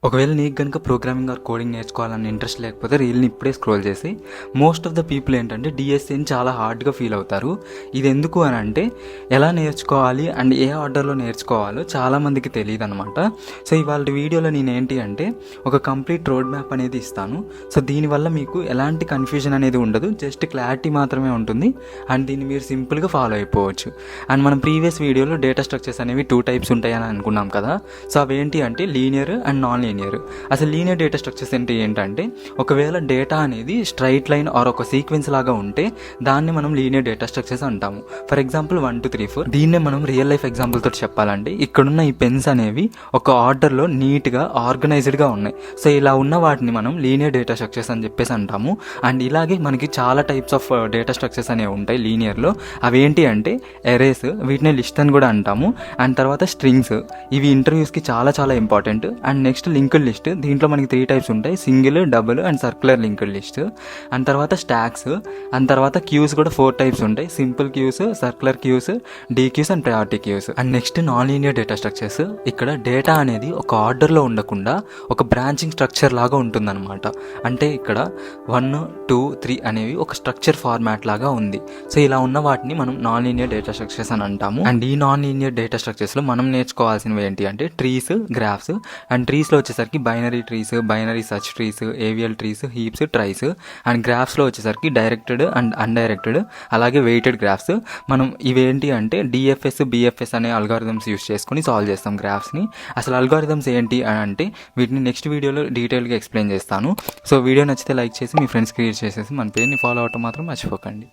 ఒకవేళ నీకు కనుక ప్రోగ్రామింగ్ ఆర్ కోడింగ్ నేర్చుకోవాలని ఇంట్రెస్ట్ లేకపోతే రీల్ని ఇప్పుడే స్క్రోల్ చేసి మోస్ట్ ఆఫ్ ద పీపుల్ ఏంటంటే డిఎస్సిని చాలా హార్డ్గా ఫీల్ అవుతారు. ఇది ఎందుకు అని అంటే ఎలా నేర్చుకోవాలి అండ్ ఏ ఆర్డర్లో నేర్చుకోవాలో చాలామందికి తెలియదు అనమాట. సో ఇవాళ వీడియోలో నేను ఏంటి అంటే ఒక కంప్లీట్ రోడ్ మ్యాప్ అనేది ఇస్తాను. సో దీనివల్ల మీకు ఎలాంటి కన్ఫ్యూజన్ అనేది ఉండదు, జస్ట్ క్లారిటీ మాత్రమే ఉంటుంది అండ్ దీన్ని మీరు సింపుల్గా ఫాలో అయిపోవచ్చు. అండ్ మనం ప్రీవియస్ వీడియోలో డేటా స్ట్రక్చర్స్ అనేవి 2 టైప్స్ ఉంటాయని అనుకున్నాం కదా. సో అవేంటి అంటే లీనియర్ అండ్ నాన్ లీనియర్. అసలు లీనియర్ డేటా స్ట్రక్చర్స్ ఏంటంటే ఒకవేళ డేటా అనేది స్ట్రైట్ లైన్ ఆర్ ఒక సీక్వెన్స్ లాగా ఉంటే దాన్ని మనం లీనియర్ డేటా స్ట్రక్చర్స్ అంటాము. For example 1 2 3 4. దీన్నే మనం రియల్ లైఫ్ ఎగ్జాంపుల్ తోటి చెప్పాలంటే ఇక్కడున్న ఈ పెన్స్ అనేవి ఒక ఆర్డర్లో నీట్గా ఆర్గనైజ్డ్గా ఉన్నాయి. సో ఇలా ఉన్న వాటిని మనం లీనియర్ డేటా స్ట్రక్చర్స్ అని చెప్పేసి అంటాము. అండ్ ఇలాగే మనకి చాలా టైప్స్ ఆఫ్ డేటా స్ట్రక్చర్స్ అనేవి ఉంటాయి లీనియర్లో. అవేంటి అంటే ఎరేస్, వీటిని లిస్ట్ అని కూడా అంటాము. అండ్ తర్వాత స్ట్రింగ్స్, ఇవి ఇంటర్వ్యూస్కి చాలా చాలా important. And next linked list, దీంట్లో మనకి 3 టైప్స్ ఉంటాయి: single, double and circular linked list. And తర్వాత స్టాక్స్, అండ్ తర్వాత క్యూస్ కూడా 4 టైప్స్ ఉంటాయి: simple queues, circular queues, d queues and priority queues. And next non linear data structures. ఇక్కడ data అనేది ఒక ఆర్డర్లో ఉండకుండా ఒక బ్రాంచింగ్ స్ట్రక్చర్ లాగా ఉంటుందన్నమాట. అంటే ఇక్కడ 1 2 3 అనేవి ఒక స్ట్రక్చర్ ఫార్మాట్ లాగా ఉంది. సో ఇలా ఉన్న వాటిని మనం నాన్ లీనియర్ డేటా స్ట్రక్చర్స్ అని అంటాము. అండ్ ఈ నాన్ లీనియర్ డేటా స్ట్రక్చర్స్లో మనం నేర్చుకోవాల్సినవి ఏంటి అంటే ట్రీస్, గ్రాఫ్స్. అండ్ ట్రీస్లో వచ్చేసరికి binary trees, binary search trees, AVL trees, heaps, tries. And గ్రాఫ్స్లో వచ్చేసరికి డైరెక్టెడ్ అండ్ అన్డైరెక్టెడ్, అలాగే వెయిటెడ్ గ్రాఫ్స్. మనం ఇవేంటి అంటే డిఎఫ్ఎస్, బిఎఫ్ఎస్ అనే అల్గారిథమ్స్ యూస్ చేసుకుని సాల్వ్ చేస్తాం గ్రాఫ్స్ని. అసలు అల్గారిథమ్స్ ఏంటి అని అంటే వీటిని నెక్స్ట్ వీడియోలో డీటెయిల్గా ఎక్స్ప్లెయిన్ చేస్తాను. సో వీడియో నచ్చితే లైక్ చేసి మీ ఫ్రెండ్స్ క్రియేట్ చేసేసి మన పేజ్ని ఫాలో అవటం మాత్రం మర్చిపోకండి.